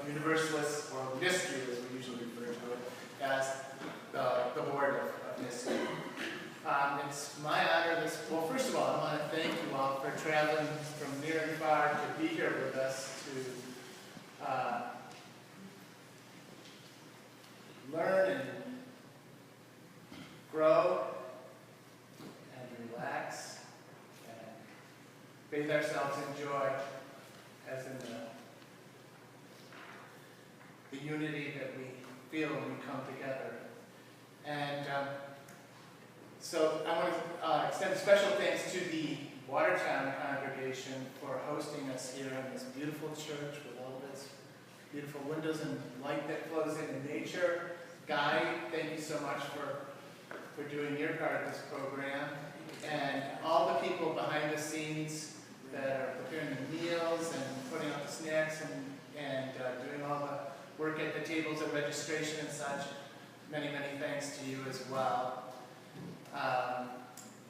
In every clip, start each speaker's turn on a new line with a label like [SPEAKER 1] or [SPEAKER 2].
[SPEAKER 1] Universalists, or NYSCU as we usually refer to it, as the board of NYSCU. It's my honor well, first of all, I want to thank you all for traveling from near and far to be here with us to learn and grow and relax and bathe ourselves in joy as in the unity that we feel when we come together. And so I want to extend special thanks to the Watertown congregation for hosting us here in this beautiful church with all of its beautiful windows and light that flows into nature. Guy, thank you so much for doing your part of this program. And all the people behind the scenes that are preparing the meals and putting out the snacks and doing all the work at the tables at registration and such. Many, many thanks to you as well.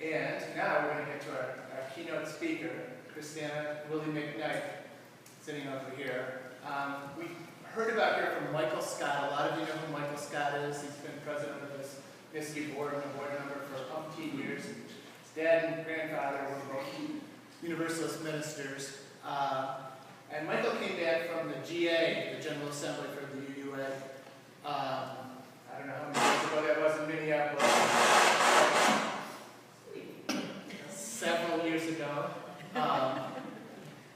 [SPEAKER 1] And now we're going to get to our keynote speaker, Christana Wille McKnight, sitting over here. We heard about her from Michael Scott. A lot of you know who Michael Scott is. He's been president of this NYSCU board and a board member for umpteen years. His dad and grandfather were both Universalist ministers. And Michael came back from the GA, the General Assembly for the UUA. I don't know how many years ago that was in Minneapolis. Several years ago.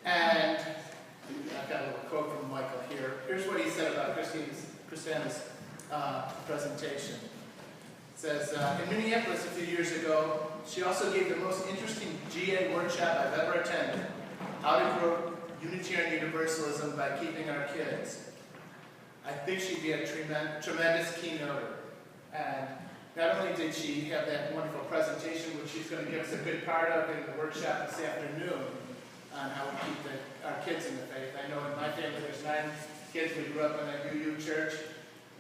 [SPEAKER 1] And I've got a little quote from Michael here. Here's what he said about Christana's presentation. It says, in Minneapolis a few years ago, she also gave the most interesting GA workshop I've ever attended, How to Grow Unitarian Universalism by Keeping Our Kids. I think she'd be a tremendous keynoter. And not only did she have that wonderful presentation, which she's going to give us a good part of in the workshop this afternoon, on how we keep our kids in the faith. I know in my family there's 9 kids. We grew up in a UU church,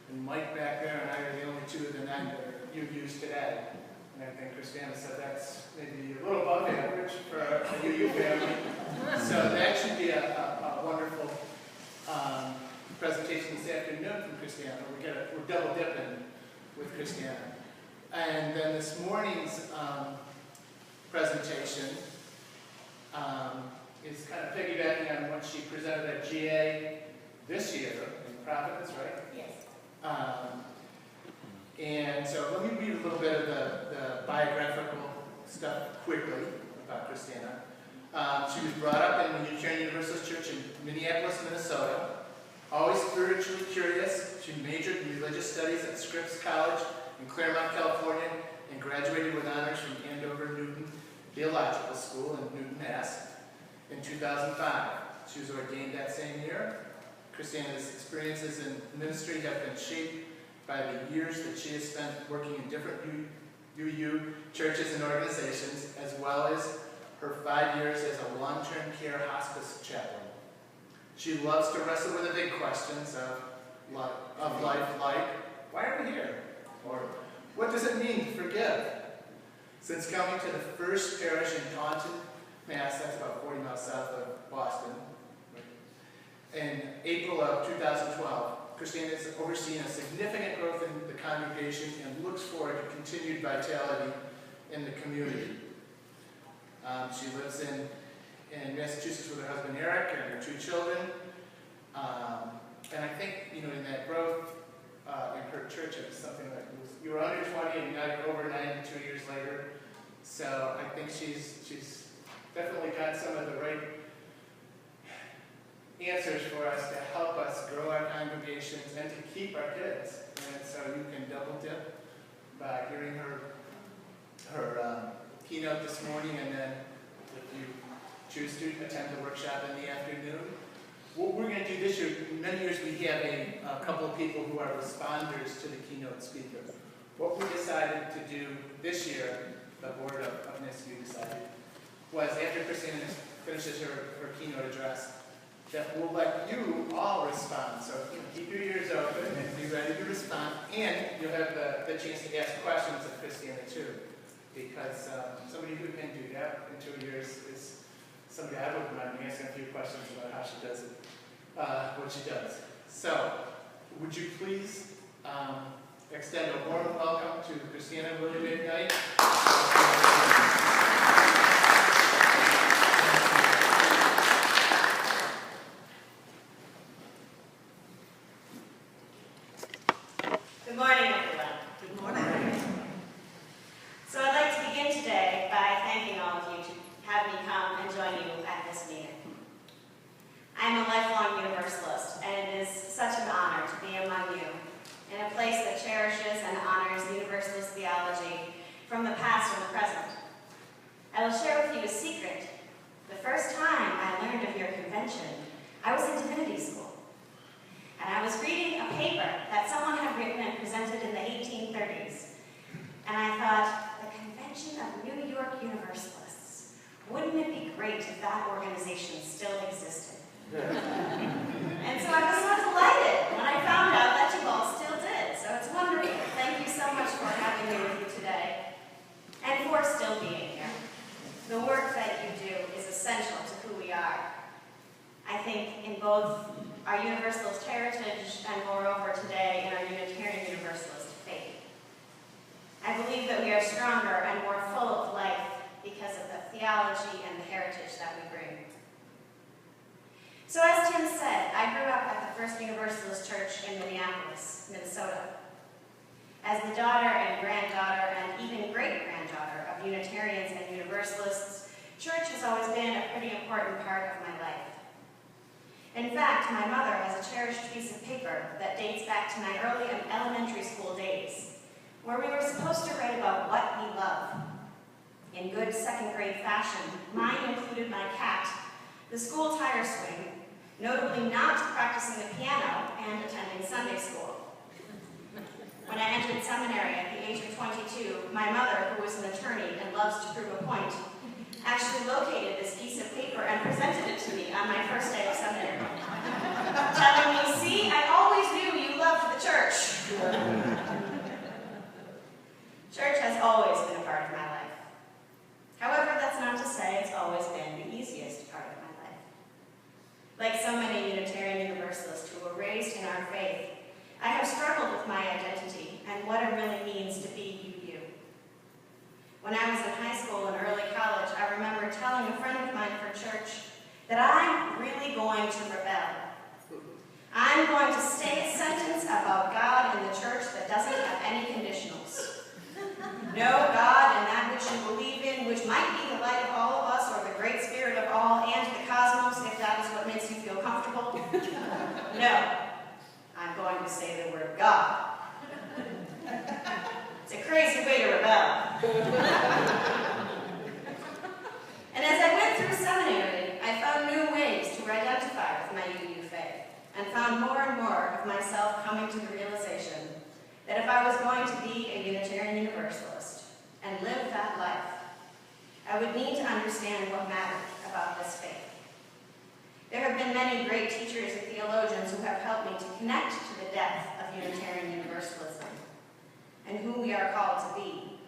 [SPEAKER 1] and Mike back there and I are the only 2 of the 9 that are UUs today. And I think Christana said that's maybe a little above average for a UU family. So that should be a wonderful presentation this afternoon from Christana. We're double dipping with Christana. And then this morning's presentation is kind of piggybacking on what she presented at GA this year in Providence, right?
[SPEAKER 2] Yes.
[SPEAKER 1] And so let me read a little bit of the biographical stuff quickly about Christana. She was brought up in the Unitarian Universalist Church in Minneapolis, Minnesota. Always spiritually curious, she majored in religious studies at Scripps College in Claremont, California, and graduated with honors from Andover Newton Theological School in Newton, Mass. in 2005. She was ordained that same year. Christana's experiences in ministry have been shaped by the years that she has spent working in different UU churches and organizations, as well as her 5 years as a long-term care hospice chaplain. She loves to wrestle with the big questions of life, like, why are we here? Or, what does it mean to forgive? Since coming to the first parish in Taunton, Mass, that's about 40 miles south of Boston, in April of 2012, Christana has overseen a significant growth in the congregation and looks forward to continued vitality in the community. She lives in Massachusetts with her husband Eric and her 2 children. And I think, in that growth in her church, it was something like you were under 20 and now you're over 92 years later. So I think she's definitely got some of the right answers for us to help us grow our congregations and to keep our kids. And so you can double dip by hearing her keynote this morning, and then if you choose to attend the workshop in the afternoon. What we're going to do this year, in many years we have a couple of people who are responders to the keynote speaker. What we decided to do this year, the board of NYSCU decided, was after Christana finishes her keynote address, that we'll let you all respond. So keep your ears open and be ready to respond, and you'll have the chance to ask questions of Christana too. Because somebody who can do that in 2 years is somebody I wouldn't mind asking a few questions about how she does it, what she does. So, would you please extend a warm welcome to Christana Wille McKnight.
[SPEAKER 2] Good morning, everyone.
[SPEAKER 3] Good morning.
[SPEAKER 2] So I'd like to begin today by thanking all of you to have me come and join you at this meeting. I'm a lifelong Universalist, and it is such an honor to be among you in a place that cherishes and honors Universalist theology from the past and the present. I will share with you a secret. The first time I learned of your convention, I was in divinity school. And I was reading a paper that someone had written and presented in the 1830s. And I thought, the Convention of New York Universalists, wouldn't it be great if that organization still existed? And so I was so delighted when I found out that you all still did. So it's wonderful. Thank you so much for having me with you today and for still being here. The work that you do is essential to who we are. I think in both our Universalist heritage and moreover today in our Unitarian Universalist faith. I believe that we are stronger and more full of life because of the theology and the heritage that we bring. So as Tim said, I grew up at the First Universalist Church in Minneapolis, Minnesota. As the daughter and granddaughter and even great-granddaughter of Unitarians and Universalists, church has always been a pretty important part of my life. In fact, my mother has a cherished piece of paper that dates back to my early elementary school days, where we were supposed to write about what we love. In good second-grade fashion, mine included my cat, the school tire swing, notably not practicing the piano, and attending Sunday school. When I entered seminary at the age of 22, my mother, who was an attorney and loves to prove a point, actually located this piece of paper and presented it to me on my first day of seminary, telling me, "See, I always knew you loved the church." Church has always been a part of my life. However, that's not to say it's always been the easiest part of my life. Like so many Unitarian Universalists who were raised in our faith, I have struggled with my identity and what it really means to be you. When I was in high school and early college, I remember telling a friend of mine for church that I'm really going to rebel. I'm going to say a sentence about God and the church that doesn't have any conditionals. No God and that which you believe in, which might be the light of all of us or the great spirit of all and the cosmos, if that is what makes you feel comfortable. No, I'm going to say the word God. It's a crazy way to rebel. And as I went through seminary, I found new ways to identify with my UU faith and found more and more of myself coming to the realization that if I was going to be a Unitarian Universalist and live that life, I would need to understand what mattered about this faith. There have been many great teachers and theologians who have helped me to connect to the depth of Unitarian Universalism and who we are called to be.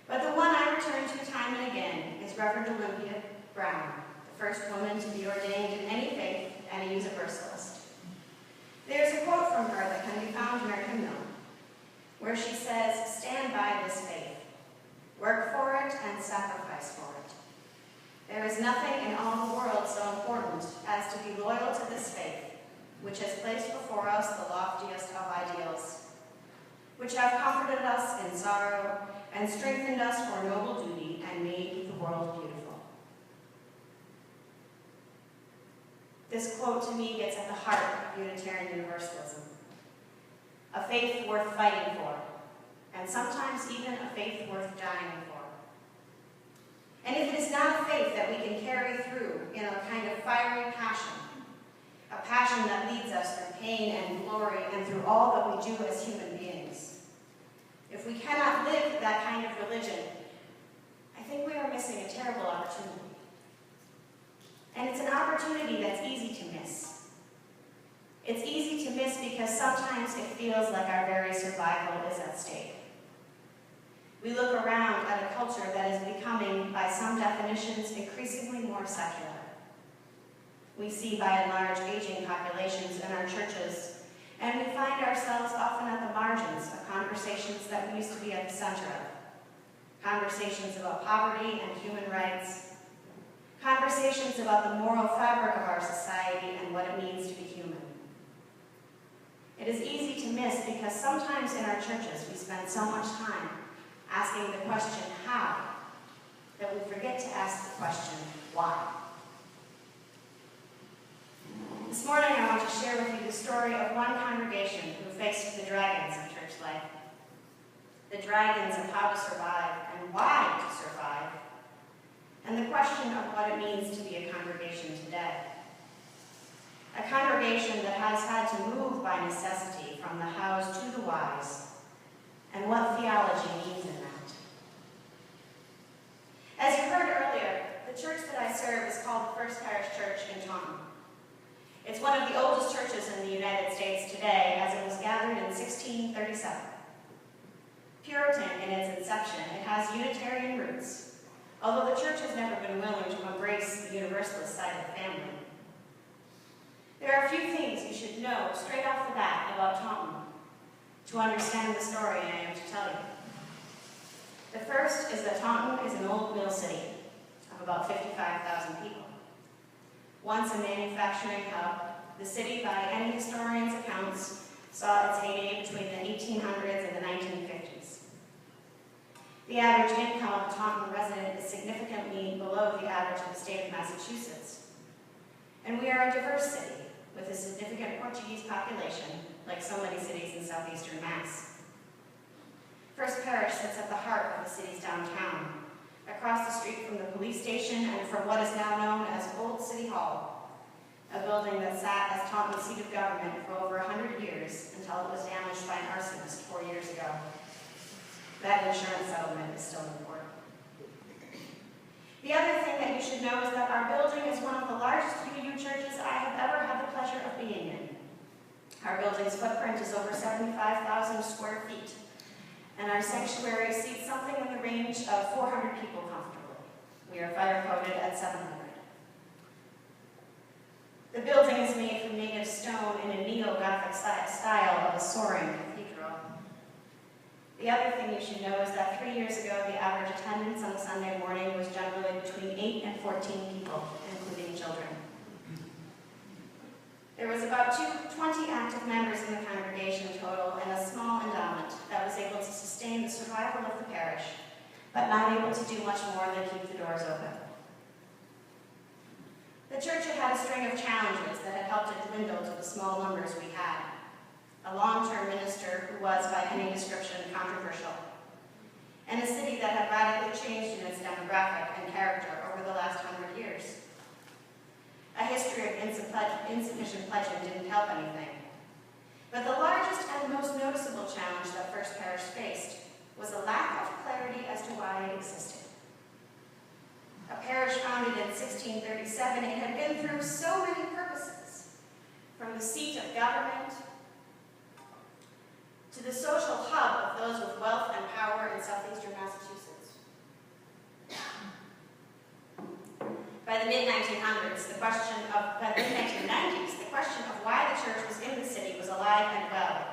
[SPEAKER 2] But the one I return to time and again is Reverend Olympia Brown, the first woman to be ordained in any faith and a Universalist. There's a quote from her that can be found in her hymnal, where she says, "Stand by this faith, work for it and sacrifice for it. There is nothing in all the world so important as to be loyal to this faith, which has placed before us the loftiest of ideals, which have comforted us in sorrow and strengthened us for noble duty and made the world beautiful." This quote to me gets at the heart of Unitarian Universalism. A faith worth fighting for, and sometimes even a faith worth dying for. And if it is not a faith that we can carry through in a kind of fiery passion, a passion that leads us through pain and glory and through all that we do as human beings, if we cannot live that kind of religion, I think we are missing a terrible opportunity. And it's an opportunity that's easy to miss. It's easy to miss because sometimes it feels like our very survival is at stake. We look around at a culture that is becoming, by some definitions, increasingly more secular. We see by and large aging populations in our churches, and we find ourselves often at the margins of conversations that we used to be at the center of. Conversations about poverty and human rights. Conversations about the moral fabric of our society and what it means to be human. It is easy to miss because sometimes in our churches we spend so much time asking the question, how, that we forget to ask the question, why. This morning I want to share with you the story of one congregation who faced the dragons of church life. The dragons of how to survive and why to survive, and the question of what it means to be a congregation today. A congregation that has had to move by necessity from the hows to the whys, and what theology means in that. As you heard earlier, the church that I serve is called the First Parish Church in Taunton. It's one of the oldest churches in the United States today, as it was gathered in 1637. Puritan in its inception, it has Unitarian roots, although the church has never been willing to embrace the Universalist side of the family. There are a few things you should know straight off the bat about Taunton to understand the story I am to tell you. The first is that Taunton is an old mill city of about 55,000 people. Once a manufacturing hub, the city, by any historian's accounts, saw its heyday between the 1800s and the 1950s. The average income of a Taunton resident is significantly below the average of the state of Massachusetts. And we are a diverse city with a significant Portuguese population, like so many cities in southeastern Mass. First Parish sits at the heart of the city's downtown, across the street from the police station and from what is now known as Old City Hall, a building that sat as Taunton's seat of government for over 100 years until it was damaged by an arsonist 4 years ago. That insurance settlement is still in court. The other thing that you should know is that our building is one of the largest UU churches I have ever had the pleasure of being in. Our building's footprint is over 75,000 square feet, and our sanctuary seats something in the range of 400 people comfortably. We are fire coded at 700. The building is made from native stone in a neo-Gothic style of a soaring cathedral. The other thing you should know is that 3 years ago, the average attendance on a Sunday morning was generally between 8 and 14 people, including children. There was about 20 active members in the congregation total and a small endowment that was able to sustain the survival of the parish, but not able to do much more than keep the doors open. The church had a string of challenges that had helped it dwindle to the small numbers we had. A long-term minister who was, by any description, controversial, and a city that had radically changed in its demographic and character over the last 100 years. A history of insufficient pledging didn't help anything. But the largest and most noticeable challenge that First Parish faced was a lack of clarity as to why it existed. A parish founded in 1637, it had been through so many purposes, from the seat of government to the social hub of those with wealth and power in southeastern Massachusetts. By the mid-1900s, the question of why the church was in the city was alive and well,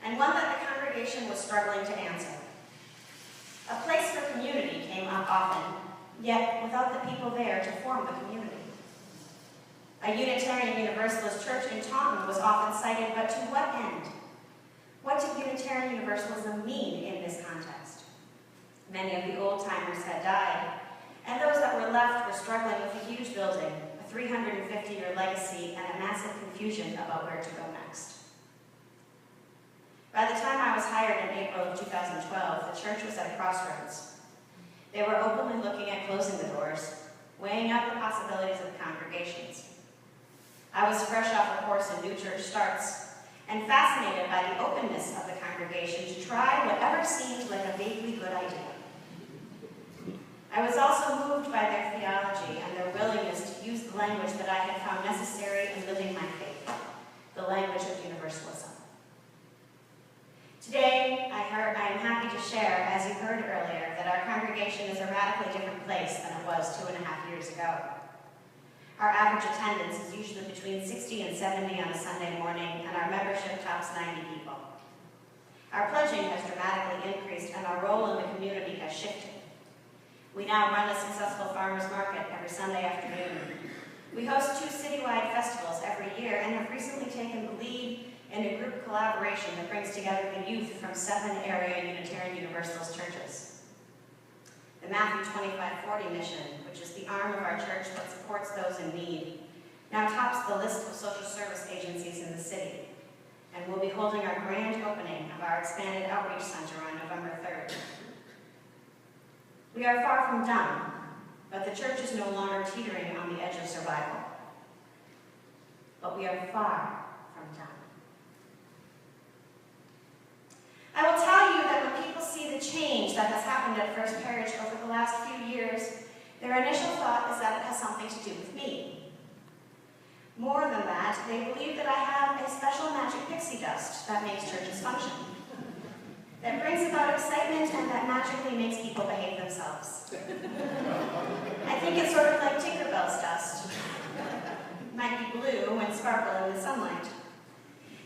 [SPEAKER 2] and one that the congregation was struggling to answer. A place for community came up often, yet without the people there to form the community. A Unitarian Universalist church in Taunton was often cited, but to what end? What did Unitarian Universalism mean in this context? Many of the old-timers had died, and those that were left were struggling with a huge building, a 350-year legacy, and a massive confusion about where to go next. By the time I was hired in April of 2012, the church was at a crossroads. They were openly looking at closing the doors, weighing up the possibilities of the congregations. I was fresh off a course in New Church Starts, and fascinated by the openness of the congregation to try whatever seemed like a vaguely good idea. I was also moved by their theology and their willingness to use the language that I had found necessary in living my faith, the language of universalism. Today, I am happy to share, as you heard earlier, that our congregation is a radically different place than it was 2.5 years ago. Our average attendance is usually between 60 and 70 on a Sunday morning, and our membership tops 90 people. Our pledging has dramatically increased, and our role in the community has shifted. We now run a successful farmers market every Sunday afternoon. We host 2 citywide festivals every year and have recently taken the lead in a group collaboration that brings together the youth from 7 area Unitarian Universalist churches. The Matthew 2540 mission, which is the arm of our church that supports those in need, now tops the list of social service agencies in the city, and we'll be holding our grand opening of our expanded outreach center on November 3rd. We are far from done, but the church is no longer teetering on the edge of survival. But we are far from done. I will tell you that when people see the change that has happened at First Parish over the last few years, their initial thought is that it has something to do with me. More than that, they believe that I have a special magic pixie dust that makes churches function, that brings about excitement and that magically makes people behave themselves. I think it's sort of like Tinkerbell's dust. It might be blue and sparkle in the sunlight.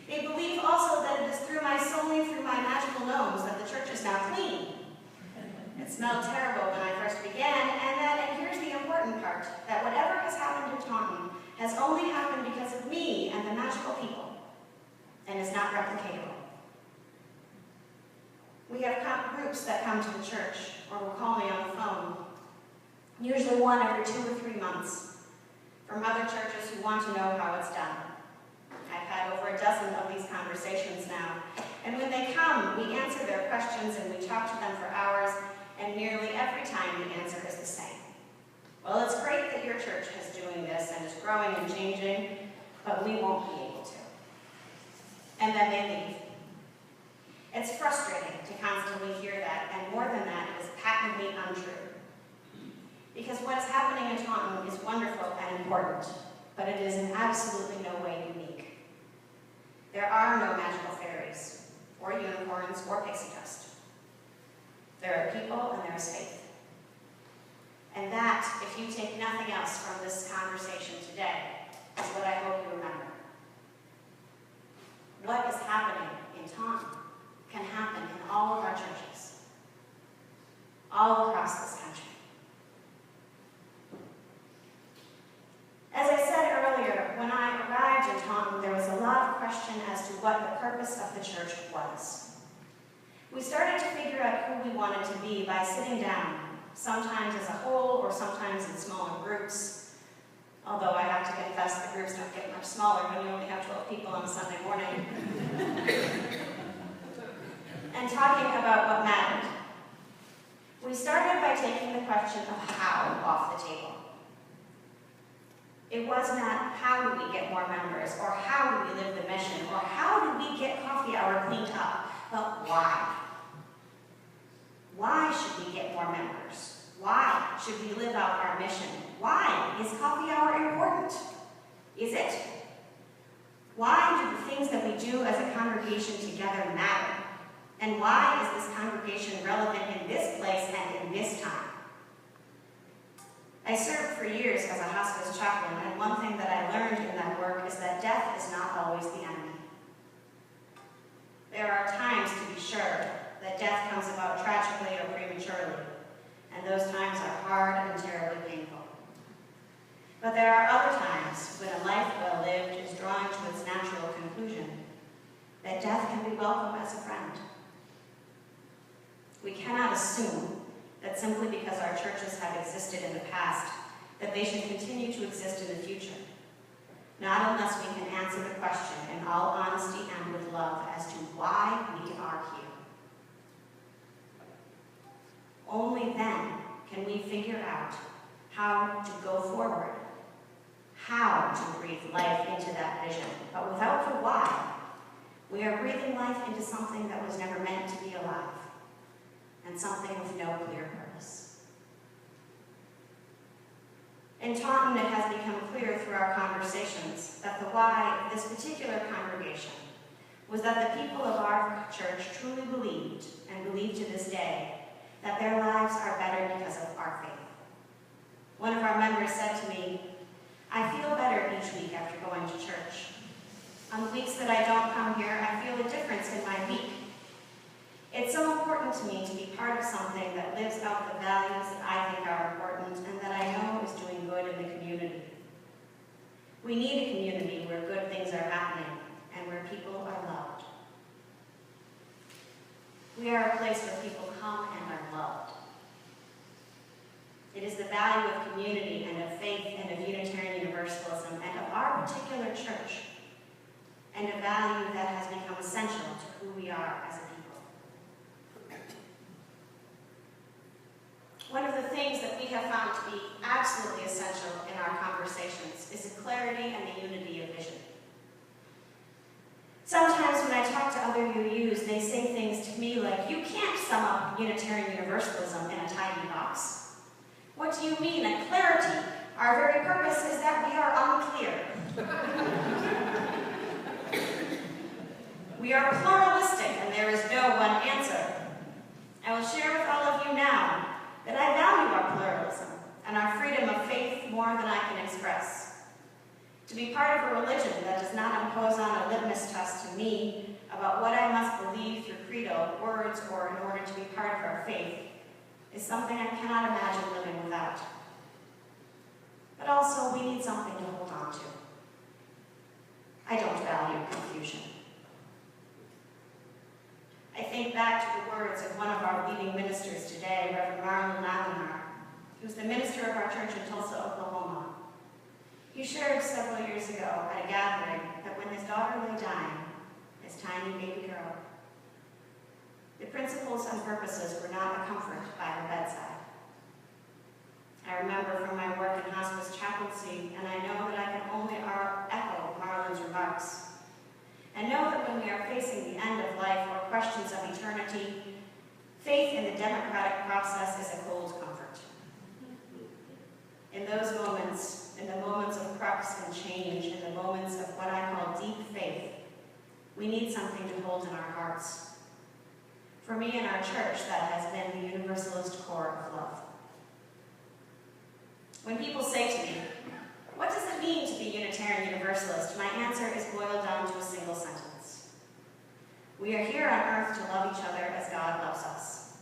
[SPEAKER 2] They believe also that it is solely through my magical nose that the church is now clean. It smelled terrible when I first began, and here's the important part, that whatever has happened in Taunton has only happened because of me and the magical people, and is not replicatable. We have groups that come to the church, or will call me on the phone, usually one every 2 or 3 months, from other churches who want to know how it's done. I've had over a dozen of these conversations now, and when they come, we answer their questions and we talk to them for hours, and nearly every time the answer is the same. Well, it's great that your church is doing this and is growing and changing, but we won't be able to. And then they leave. It's frustrating to constantly hear that, and more than that, it is patently untrue. Because what is happening in Taunton is wonderful and important, but it is in absolutely no way unique. There are no magical fairies, or unicorns, or pixie dust. There are people and there is faith. And that, if you take nothing else from this conversation today, is what I hope you remember. What is happening in Taunton can happen in all of our churches, all across this country. As I said earlier, when I arrived in Taunton, there was a lot of question as to what the purpose of the church was. We started to figure out who we wanted to be by sitting down, sometimes as a whole or sometimes in smaller groups, although I have to confess the groups don't get much smaller when you only have 12 people on a Sunday morning, and talking about what mattered. We started by taking the question of how off the table. It was not how do we get more members, or how do we live the mission, or how do we get coffee hour cleaned up, but why? Why should we get more members? Why should we live out our mission? Why is coffee hour important? Is it? Why do the things that we do as a congregation together matter? And why is this congregation relevant in this place and in this time? I served for years as a hospice chaplain, and one thing that I learned in that work is that death is not always the enemy. There are times, to be sure, that death comes about tragically or prematurely, and those times are hard and terribly painful. But there are other times when a life well lived is drawing to its natural conclusion, that death can be welcome as a friend. We cannot assume that simply because our churches have existed in the past, that they should continue to exist in the future. Not unless we can answer the question in all honesty and with love as to why we are here. Only then can we figure out how to go forward, how to breathe life into that vision. But without the why, we are breathing life into something that was never meant to be alive, and something with no clear purpose. In Taunton, it has become clear through our conversations that the why of this particular congregation was that the people of our church truly believed, and believe to this day, that their lives are better because of our faith. One of our members said to me, I feel better each week after going to church. On the weeks that I don't come here, I feel a difference in my week. It's so important to me to be part of something that lives out the values that I think are important and that I know is doing good in the community. We need a community where good things are happening and where people are loved. We are a place where people come and are loved. It is the value of community and of faith and of Unitarian Universalism and of our particular church, and a value that has become essential to who we are as a people. One of the things that we have found to be absolutely essential in our conversations is the clarity and the unity of vision. Sometimes when I talk to other UUs, they say things to me like, "You can't sum up Unitarian Universalism in a tidy box. What do you mean, a clarity? Our very purpose is that we are unclear." We are pluralistic and there is no one answer. I will share with all of you now that I value our pluralism and our freedom of faith more than I can express. To be part of a religion that does not impose on a litmus test to me about what I must believe through credo, words, or in order to be part of our faith is something I cannot imagine living without. But also, we need something to hold on to. I don't value confusion. I think back to the words of one of our leading ministers today, Reverend Marlon Navinar, who's the minister of our church in Tulsa, Oklahoma. He shared several years ago at a gathering that when his daughter lay dying, his tiny baby girl, the principles and purposes were not a comfort by her bedside. I remember from my work in hospice chaplaincy, and I know that I can only echo Marlon's remarks, and know that when we are facing the end of life or questions of eternity, faith in the democratic process is a cold comfort. In those moments, in the moments of crux and change, in the moments of what I call deep faith, we need something to hold in our hearts. For me in our church, that has been the Universalist core of love. When people say to me, "What does it mean to be Unitarian Universalist?" my answer is boiled down to a single sentence. We are here on earth to love each other as God loves us.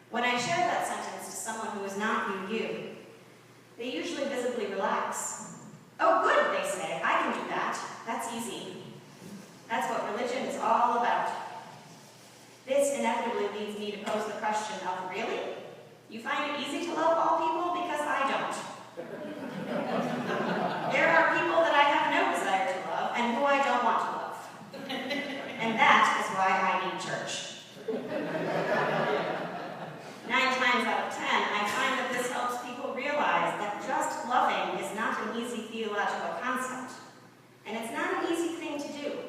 [SPEAKER 2] When I share that sentence to someone who is not UU, they usually visibly relax. "Oh, good," they say, "I can do that. That's easy." That's what religion is all about. This inevitably leads me to pose the question of, really? You find it easy to love all people? Because I don't. There are people that I have no desire to love and who I don't want to love. And that is why I need church. 9 times out of 10, I find that this helps people realize that just loving is not an easy theological concept. And it's not an easy thing to do.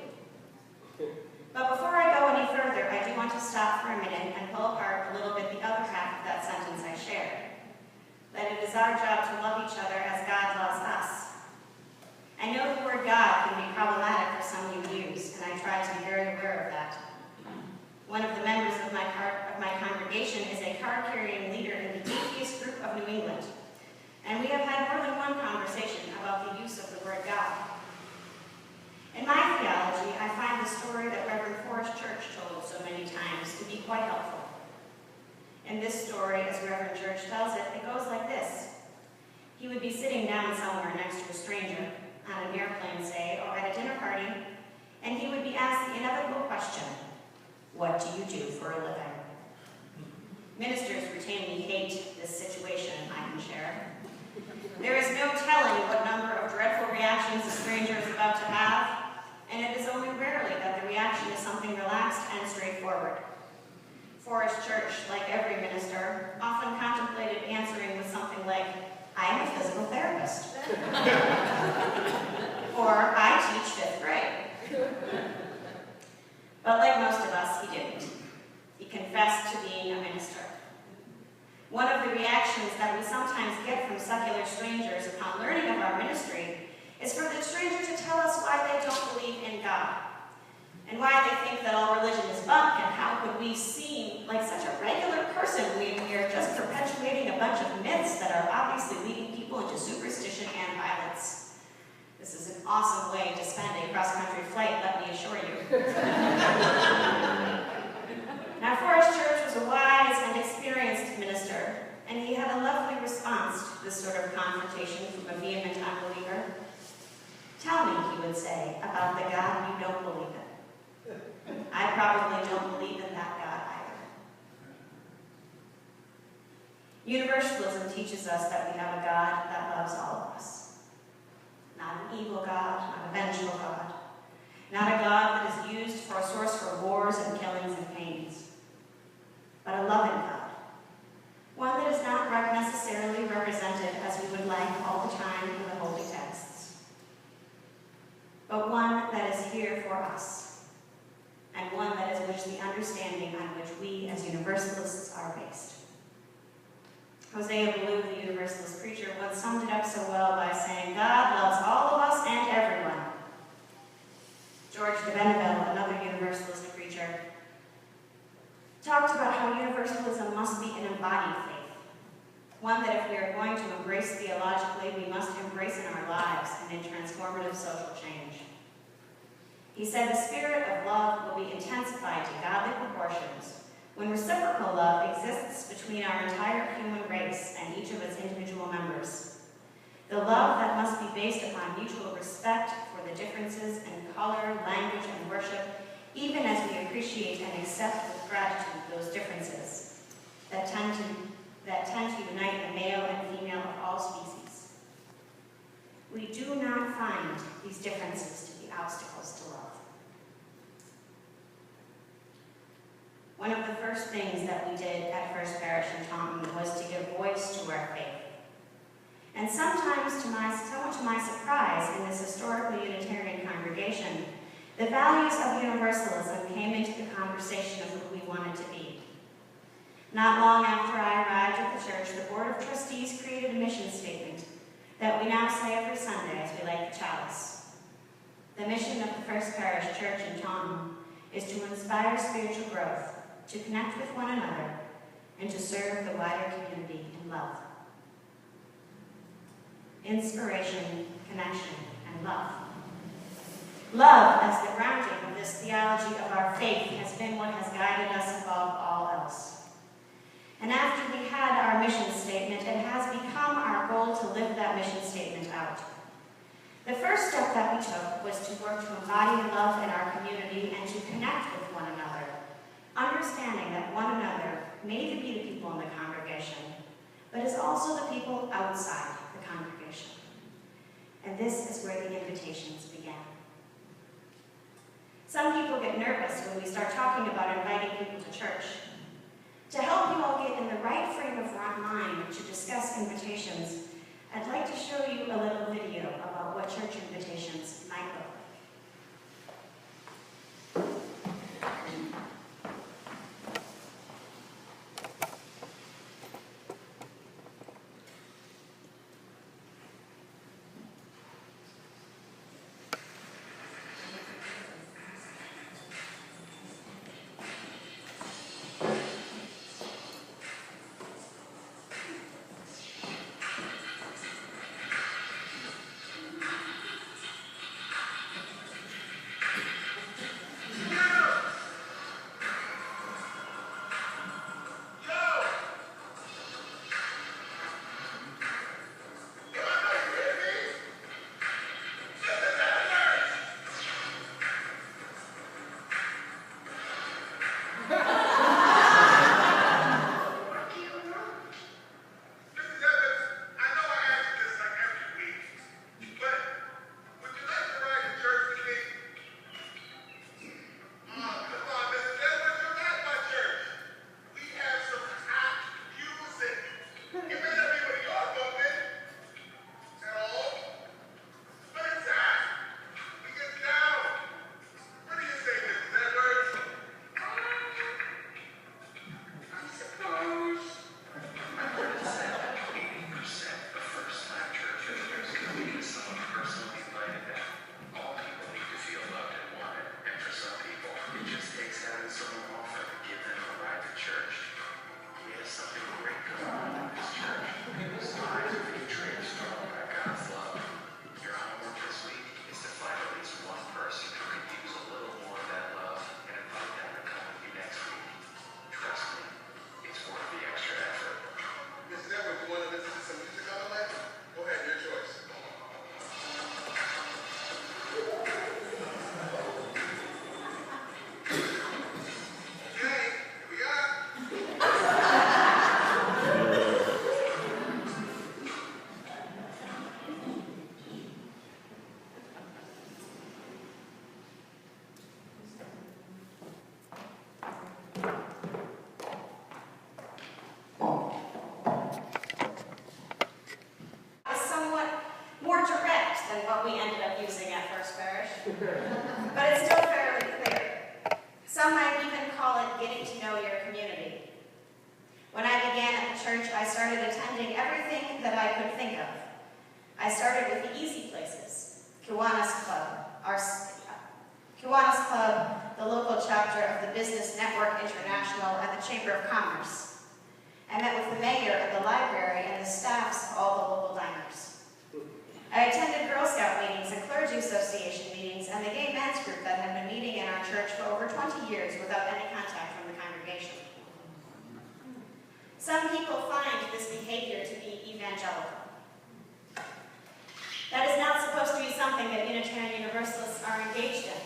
[SPEAKER 2] But before I go any further, I do want to stop for a minute and pull apart a little bit the other half of that sentence I shared. That it is our job to love each other as God loves us. I know the word God can be problematic for some UUs, and I try to be very aware of that. One of the members of my congregation is a card-carrying leader in the atheist group of New England, and we have had more than one conversation about the use of the word God. In my theology, I find the story that Reverend Forrest Church told so many times to be quite helpful. In this story, as Reverend Church tells it, it goes like this. He would be sitting down somewhere next to a stranger, on an airplane, say, or at a dinner party, and he would be asked the inevitable question, "What do you do for a living?" Ministers routinely hate this situation, I can share. There is no telling what number of dreadful reactions a stranger is about to have, and it is only rarely that the reaction is something relaxed and straightforward. Forrest Church, like every minister, often contemplated answering with something like, "I am a physical therapist," or "I teach 5th grade." But like most of us, he didn't. He confessed to being a minister. One of the reactions that we sometimes get from secular strangers upon learning of our ministry is for the stranger to tell us why they don't believe in God, and why they think that all religion is bunk, and how could we seem like such a regular person when we are just perpetuating a bunch of myths that are obviously leading people into superstition competition and violence. This is an awesome way to spend a cross-country flight, let me assure you. Now, Forest Church was a wise and experienced minister, and he had a lovely response to this sort of confrontation from a vehement unbeliever. Tell me, he would say, about the God you don't believe in. I probably don't believe in that God either. Universalism teaches us that we have a God that loves all of us. Not an evil God, not a vengeful God. Not a God that is used for a source for wars and killings and pains. But a loving God. One that is not necessarily represented as we would like all the time in the holy texts. But one that is here for us. And one that is which the understanding on which we as Universalists are based. Hosea Ballou, the Universalist preacher, once summed it up so well by saying, God loves all of us and everyone. George de Benneville, another Universalist preacher, talked about how Universalism must be an embodied faith. One that if we are going to embrace theologically, we must embrace in our lives and in transformative social change. He said the spirit of love will be intensified to godly proportions when reciprocal love exists between our entire human race and each of its individual members. The love that must be based upon mutual respect for the differences in color, language, and worship, even as we appreciate and accept with gratitude those differences that tend to unite the male and female of all species. We do not find these differences to be obstacles to love. One of the first things that we did at First Parish in Taunton was to give voice to our faith. And sometimes, somewhat to my surprise, in this historically Unitarian congregation, the values of Universalism came into the conversation of who we wanted to be. Not long after I arrived at the church, the Board of Trustees created a mission statement that we now say every Sunday as we light the chalice. The mission of the First Parish Church in Taunton is to inspire spiritual growth, to connect with one another, and to serve the wider community in love. Inspiration, connection, and love. Love, as the grounding of this theology of our faith, has been what has guided us above all else. And after we had our mission statement, it has become our goal to live that mission statement out. The first step that we took was to work to embody love in our community and to connect with one another, understanding that one another may be the people in the congregation, but is also the people outside the congregation. And this is where the invitations began. Some people get nervous when we start talking about inviting people to church. To help you all get in the right frame of mind to discuss invitations, I'd like to show you a little video about what church invitations might look like. but it's still fairly clear. Some might even call it getting to know your community. When I began at the church, I started attending everything that I could think of. I started with the easy places, Kiwanis Club, the local chapter of the Business Network International and the Chamber of Commerce. I met with the mayor of the library and the staffs of all the local diners. I attended Girl Scout meetings and Clergy Association meetings and the gay men's group that had been meeting in our church for over 20 years without any contact from the congregation. Some people find this behavior to be evangelical. That is not supposed to be something that Unitarian Universalists are engaged in.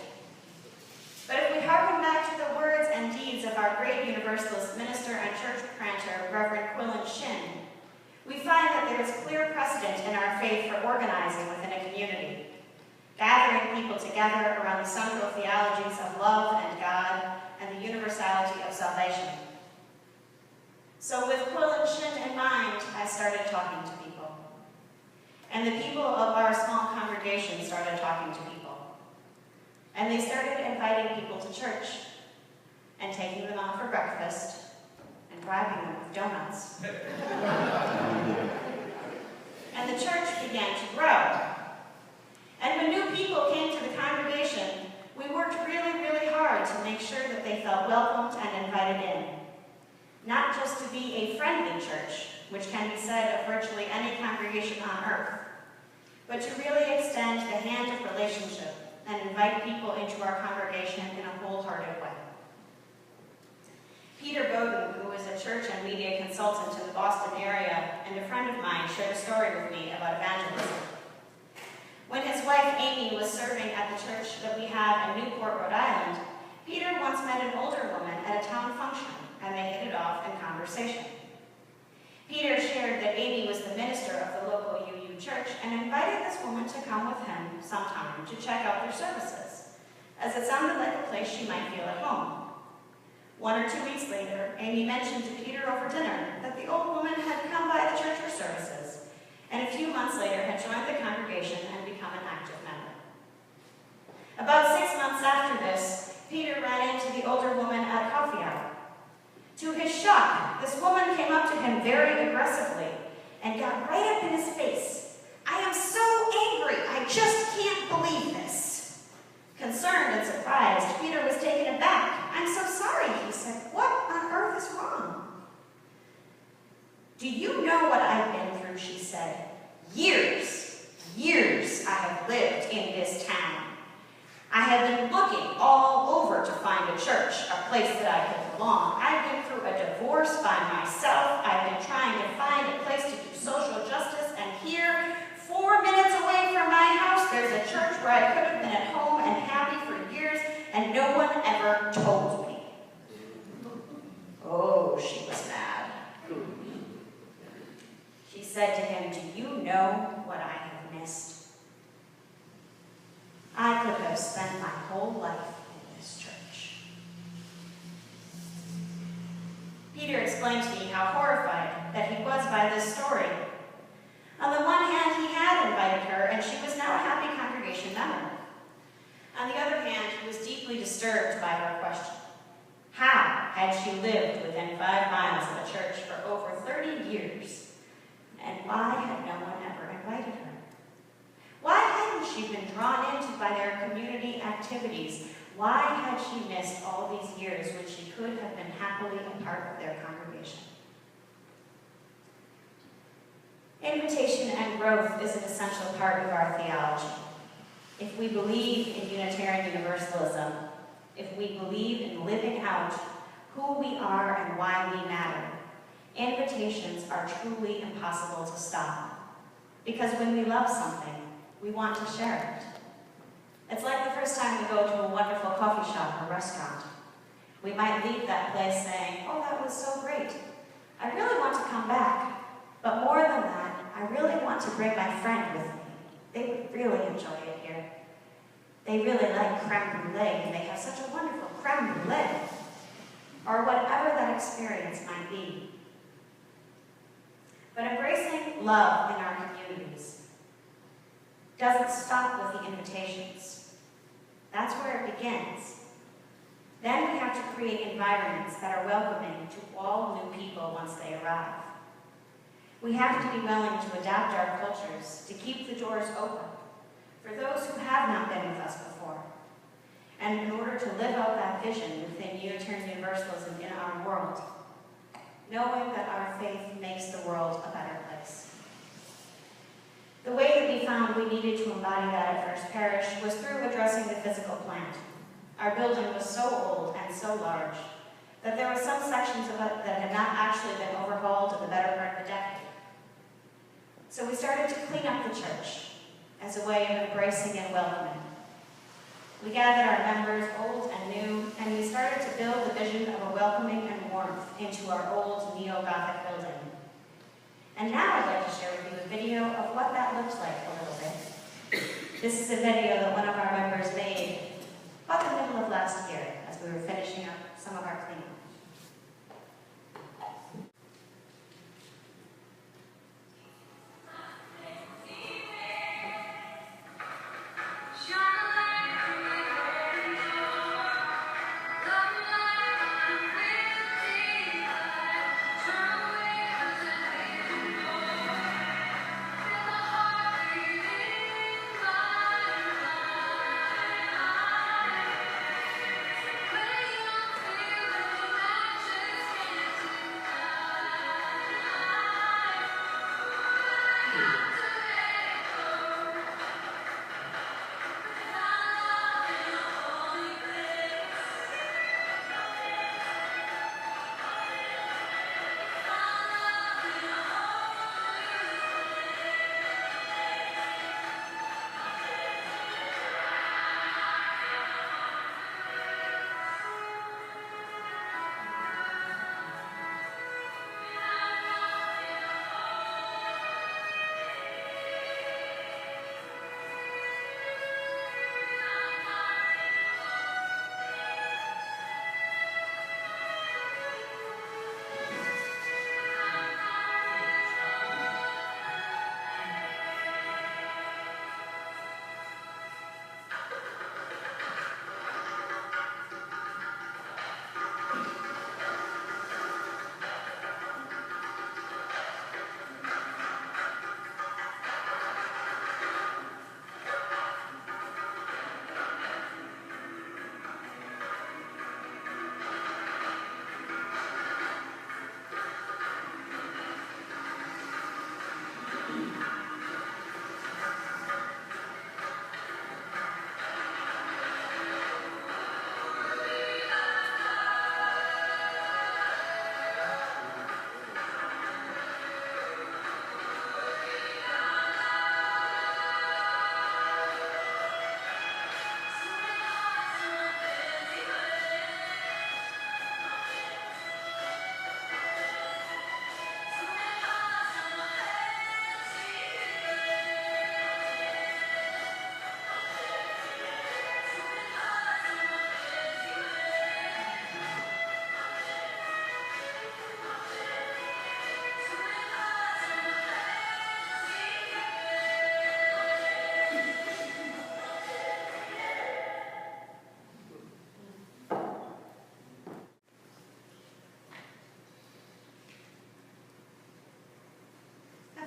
[SPEAKER 2] But if we harken back to the words and deeds of our great Universalist minister and church planter, Reverend Quillen Shin, we find that there is clear precedent in our faith for organizing within a community, gathering people together around the central theologies of love and God and the universality of salvation. So with Quillen Shin in mind, I started talking to people. And the people of our small congregation started talking to people. And they started inviting people to church and taking them out for breakfast and bribing them with donuts. And the church began to grow. And when new people came to the congregation, we worked really, really hard to make sure that they felt welcomed and invited in. Not just to be a friendly church, which can be said of virtually any congregation on earth, but to really extend the hand of relationship and invite people into our congregation in a wholehearted way. Peter Bowden, who is a church and media consultant in the Boston area and a friend of mine, shared a story with me about evangelism. When his wife Amy was serving at the church that we have in Newport, Rhode Island, Peter once met an older woman at a town function, and they hit it off in conversation. Peter shared that Amy was the minister of the local UU church and invited this woman to come with him sometime to check out their services, as it sounded like a place she might feel at home. 1 or 2 weeks later, Amy mentioned to Peter over dinner that the old woman had come by the church for services, and a few months later had joined the congregation and become an active member. About 6 months after this, Peter ran into the older woman at coffee hour. To his shock, this woman came up to him very aggressively and got right up in his face. "I am so angry, I just can't believe this." Concerned and surprised, Peter was taken aback. "I'm so sorry," he said. "What on earth is wrong?" "Do you know what I've been through?" she said. Years I have lived in this town. I have been looking all over to find a church, a place that I could belong. I've been through a divorce by myself. I've been trying to find a place to do social justice, and here, 4 minutes away from my house, there's a church where I could have been at home and happy for years, and no one ever told me. Oh, she was mad. She said to him, "Do you know what I have missed? I could have spent my whole life in this church." Peter explained to me how horrified that he was by this story. On the one hand, he had invited her, and she was now a happy congregation member. On the other hand, he was deeply disturbed by her question. How had she lived within 5 miles of a church for over 30 years, and why had no one ever invited her? Why hadn't she been drawn into by their community activities? Why had she missed all these years when she could have been happily a part of their congregation? Invitation and growth is an essential part of our theology. If we believe in Unitarian Universalism, if we believe in living out who we are and why we matter, invitations are truly impossible to stop. Because when we love something, we want to share it. It's like the first time we go to a wonderful coffee shop or restaurant. We might leave that place saying, "Oh, that was so great. I really want to come back. But more than that, I really want to bring my friend with me. They would really enjoy it here. They really like creme brulee, and they have such a wonderful creme brulee." Or whatever that experience might be. But embracing love in our communities doesn't stop with the invitations. That's where it begins. Then we have to create environments that are welcoming to all new people once they arrive. We have to be willing to adapt our cultures to keep the doors open for those who have not been with us before. And in order to live out that vision within Unitarian Universalism in our world, knowing that our faith makes the world a better place. The way that we found we needed to embody that at First Parish was through addressing the physical plant. Our building was so old and so large that there were some sections of it that had not actually been overhauled in the better part of a decade. So we started to clean up the church as a way of embracing and welcoming. We gathered our members, old and new, and we started to build the vision of a welcoming and warmth into our old neo-Gothic building. And now I'd like to share with you a video of what that looks like a little bit. This is a video that one of our members made about the middle of last year as we were finishing up some of our cleaning.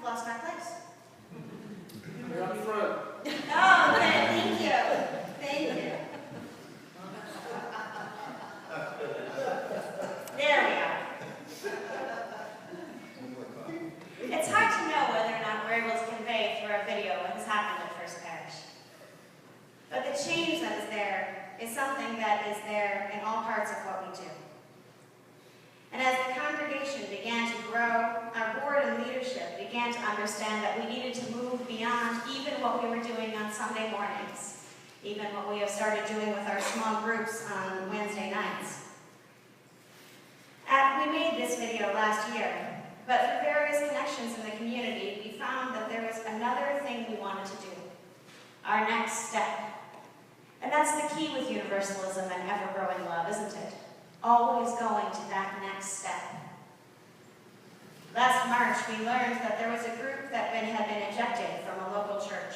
[SPEAKER 2] Lost my place.
[SPEAKER 1] You're up front.
[SPEAKER 2] Oh, okay, thank you. Thank you. There we are. It's hard to know whether or not we're able to convey through our video what has happened at First Parish. But the change that is there is something that is there in all parts of what we do. And as the congregation began to grow, our board and leadership began to understand that we needed to move beyond even what we were doing on Sunday mornings, even what we have started doing with our small groups on Wednesday nights. We made this video last year, but through various connections in the community, we found that there was another thing we wanted to do, our next step. And that's the key with universalism and ever-growing love, isn't it? Always going to that next step. Last March, we learned that there was a group that had been ejected from a local church.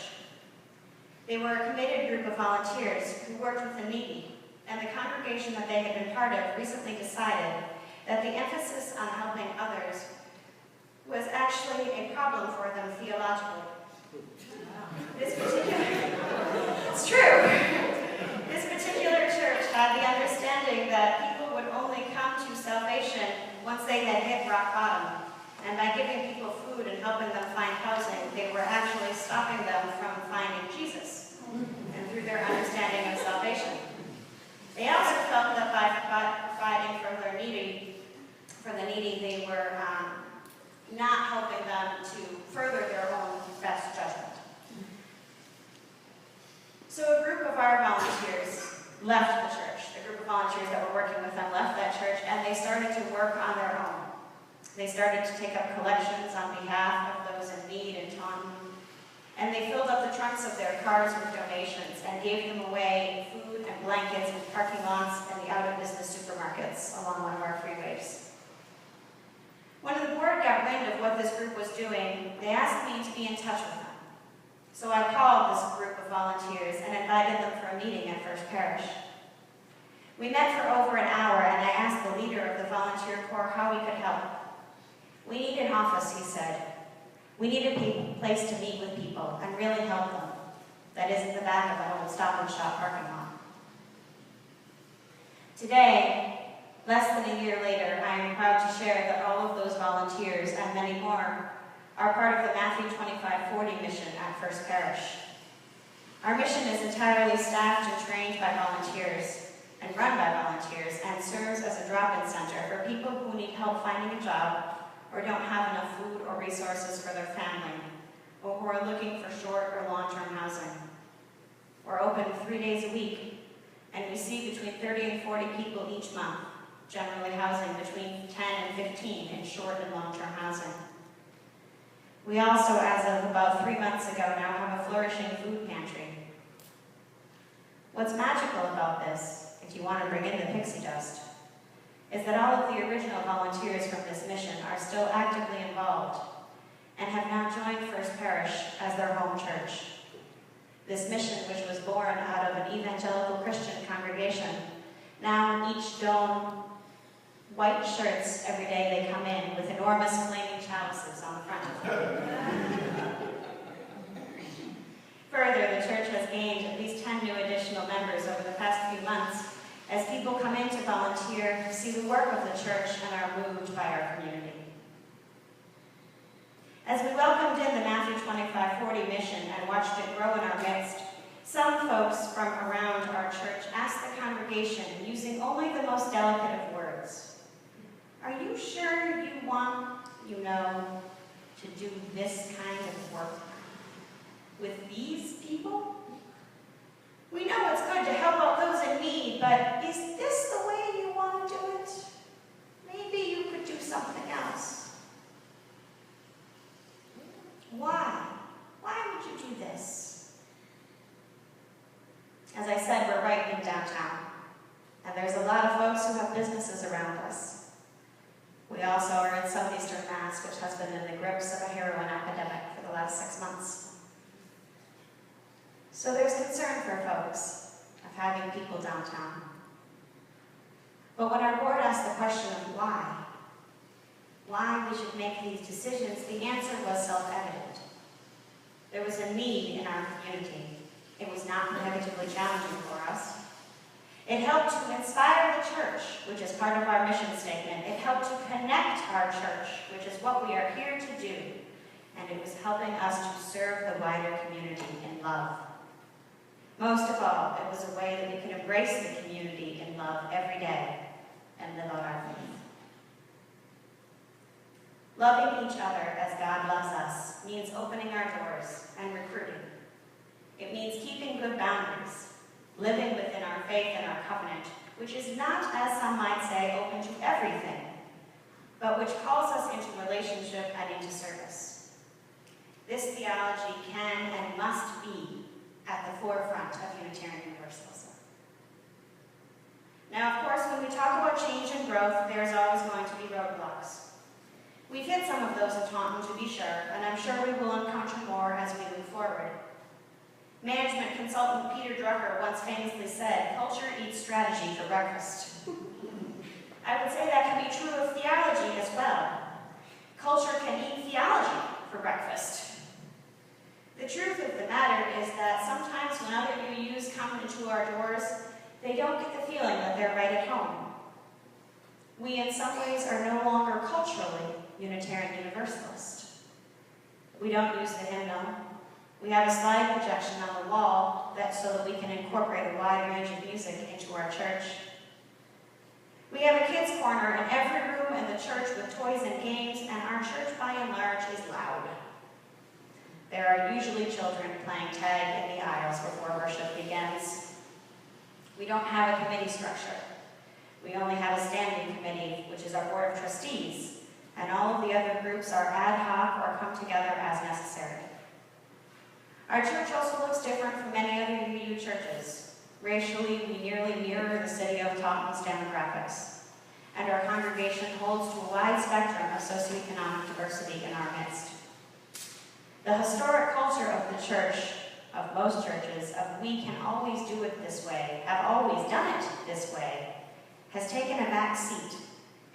[SPEAKER 2] They were a committed group of volunteers who worked with the needy, and the congregation that they had been part of recently decided that the emphasis on helping others was actually a problem for them theologically. It's true. This particular church had the understanding that people would only come to salvation once they had hit rock bottom. And by giving people food and helping them find housing, they were actually stopping them from finding Jesus and through their understanding of salvation. They also felt that by providing for the needy, they were not helping them to further their own best judgment. So a group of our volunteers left the church. The group of volunteers that were working with them left that church, and they started to work on their own. They started to take up collections on behalf of those in need in Taunton, and they filled up the trunks of their cars with donations and gave them away food and blankets in parking lots and the out-of-business supermarkets along one of our freeways. When the board got wind of what this group was doing, they asked me to be in touch with them. So I called this group of volunteers and invited them for a meeting at First Parish. We met for over an hour, and I asked the leader of the volunteer corps how we could help. We need an office, he said. We need a place to meet with people and really help them. That is in the back of an old Stop and Shop parking lot. Today, less than a year later, I am proud to share that all of those volunteers and many more are part of the Matthew 25:40 mission at First Parish. Our mission is entirely staffed and trained by volunteers and run by volunteers and serves as a drop-in center for people who need help finding a job or don't have enough food or resources for their family, or who are looking for short or long-term housing. We're open 3 days a week, and we see between 30 and 40 people each month, generally housing between 10 and 15 in short and long-term housing. We also, as of about 3 months ago now, have a flourishing food pantry. What's magical about this, if you want to bring in the pixie dust, is that all of the original volunteers from this mission are still actively involved and have now joined First Parish as their home church. This mission, which was born out of an evangelical Christian congregation, now each don white shirts every day they come in with enormous flaming chalices on the front of them. Further, the church has gained at least 10 new additional members over the past few months as people come in to volunteer, see the work of the church, and are moved by our community. As we welcomed in the Matthew 25:40 mission and watched it grow in our midst, some folks from around our church asked the congregation, using only the most delicate of words, "Are you sure you want, to do this kind of work with these people? We know it's good to help out those in need, but is this the way you want to do it? Maybe you could do something else. Why? Why would you do this?" As I said, we're right in downtown, and there's a lot of folks who have businesses around us. We also are in southeastern Mass, which has been in the grips of a heroin epidemic for the last 6 months. So there's concern for folks of having people downtown. But when our board asked the question of why we should make these decisions, the answer was self-evident. There was a need in our community. It was not prohibitively challenging for us. It helped to inspire the church, which is part of our mission statement. It helped to connect our church, which is what we are here to do. And it was helping us to serve the wider community in love. Most of all, it was a way that we could embrace the community in love every day and live out our faith. Loving each other as God loves us means opening our doors and recruiting. It means keeping good boundaries, living within our faith and our covenant, which is not, as some might say, open to everything, but which calls us into relationship and into service. This theology can and must be at the forefront of Unitarian Universalism. Now, of course, when we talk about change and growth, there's always going to be roadblocks. We've hit some of those in Taunton, to be sure, and I'm sure we will encounter more as we move forward. Management consultant Peter Drucker once famously said, "Culture eats strategy for breakfast." I would say that can be true of theology as well. Culture can eat theology for breakfast. The truth of the matter is that sometimes when other UUs come into our doors, they don't get the feeling that they're right at home. We in some ways are no longer culturally Unitarian Universalist. We don't use the hymnal. We have a slide projection on the wall so that we can incorporate a wide range of music into our church. We have a kids' corner in every room in the church with toys and games, and our church by and large is loud. There are usually children playing tag in the aisles before worship begins. We don't have a committee structure. We only have a standing committee, which is our board of trustees, and all of the other groups are ad hoc or come together as necessary. Our church also looks different from many other UU churches. Racially, we nearly mirror the city of Taunton's demographics, and our congregation holds to a wide spectrum of socioeconomic diversity in our midst. The historic culture of the church, of most churches, of "we can always do it this way, have always done it this way," has taken a back seat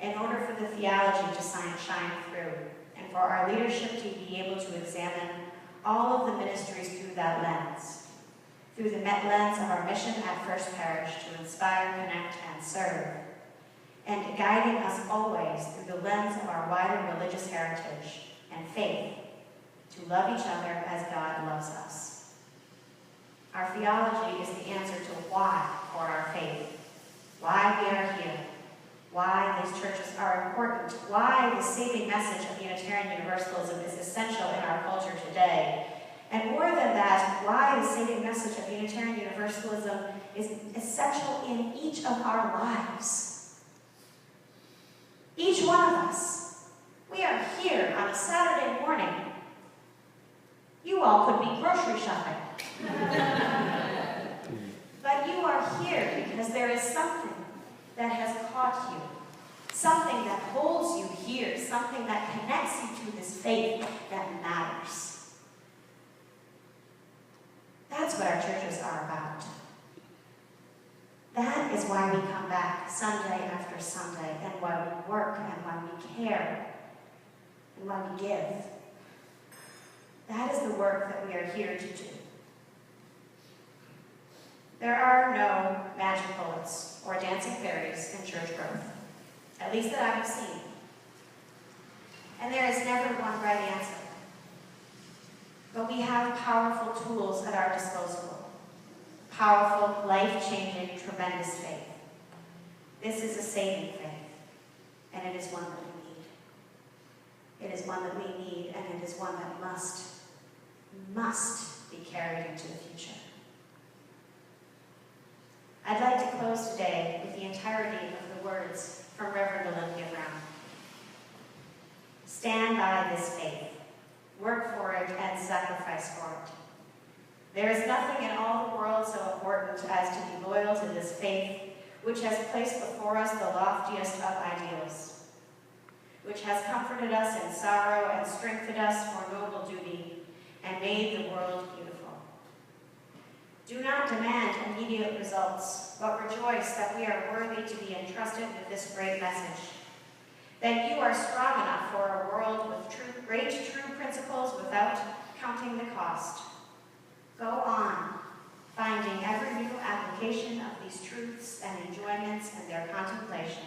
[SPEAKER 2] in order for the theology to shine through, and for our leadership to be able to examine all of the ministries through that lens, through the lens of our mission at First Parish to inspire, connect, and serve, and guiding us always through the lens of our wider religious heritage and faith to love each other as God loves us. Our theology is the answer to why for our faith, why we are here, why these churches are important, why the saving message of Unitarian Universalism is essential in our culture today, and more than that, why the saving message of Unitarian Universalism is essential in each of our lives. Each one of us. We are here on a Saturday morning. You all could be grocery shopping. But you are here because there is something that has caught you, something that holds you here, something that connects you to this faith that matters. That's what our churches are about. That is why we come back Sunday after Sunday, and why we work, and why we care, and why we give. That is the work that we are here to do. There are no magic bullets or dancing fairies in church growth, at least that I have seen. And there is never one right answer. But we have powerful tools at our disposal. Powerful, life-changing, tremendous faith. This is a saving faith, and it is one that we need. It is one that we need, and it is one that must be carried into the future. I'd like to close today with the entirety of the words from Reverend Olympia Brown. Stand by this faith, work for it, and sacrifice for it. There is nothing in all the world so important as to be loyal to this faith, which has placed before us the loftiest of ideals, which has comforted us in sorrow and strengthened us for noble duty, and made the world beautiful. Do not demand immediate results, but rejoice that we are worthy to be entrusted with this great message, that you are strong enough for a world with great true principles without counting the cost. Go on, finding every new application of these truths and enjoyments in their contemplation,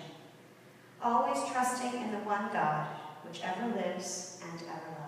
[SPEAKER 2] always trusting in the one God, which ever lives and ever loves.